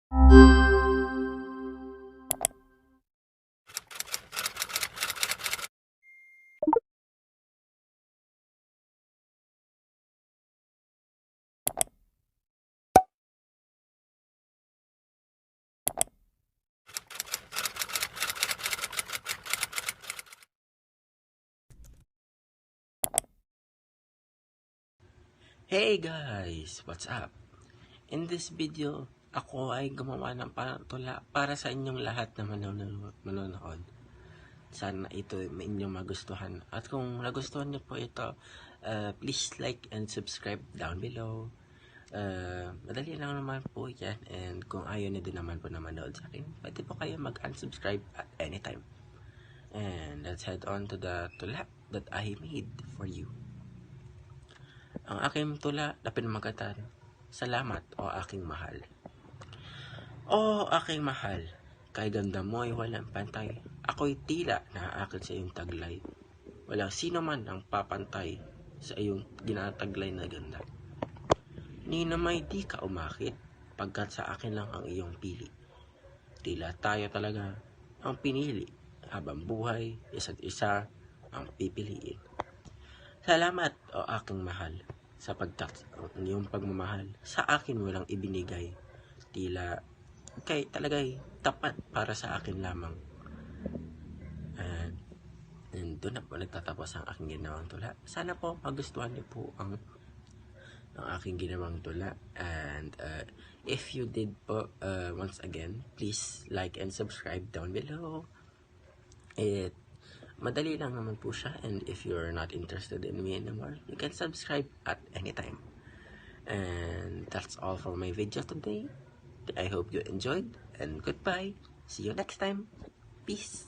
Hey guys! What's up? In this video, ako ay gumawa ng tula para sa inyong lahat na manonood. Sana ito may inyong magustuhan. At kung nagustuhan niyo po ito, please like and subscribe down below. Madali lang naman po yan. And kung ayaw niyo din naman po na manood sa akin, pwede po kayo mag-unsubscribe at anytime. And let's head on to the tula that I made for you. Ang aking tula na pinamagatan, Salamat o aking mahal. O aking mahal, kay ganda mo ay walang pantay. Ako'y tila naaakit sa iyong taglay. Walang sino man ang papantay sa iyong ginataglay na ganda. Ni na may di ka umakit, pagkat sa akin lang ang iyong pili. Tila tayo talaga ang pinili, habang buhay, isa't isa ang pipiliin. Salamat o aking mahal, sapagkat ang iyong pagmamahal sa akin walang ibinigay. Tila kay talaga'y tapat para sa akin lamang. And doon na po nagtatapos ang aking ginawang tula. Sana po magustuhan niyo po ang aking ginawang tula. And if you did po, once again, please like and subscribe down below. Madali lang naman po siya, and if you're not interested in me anymore, you can subscribe at any time. And that's all for my video today. I hope you enjoyed, and goodbye. See you next time. Peace.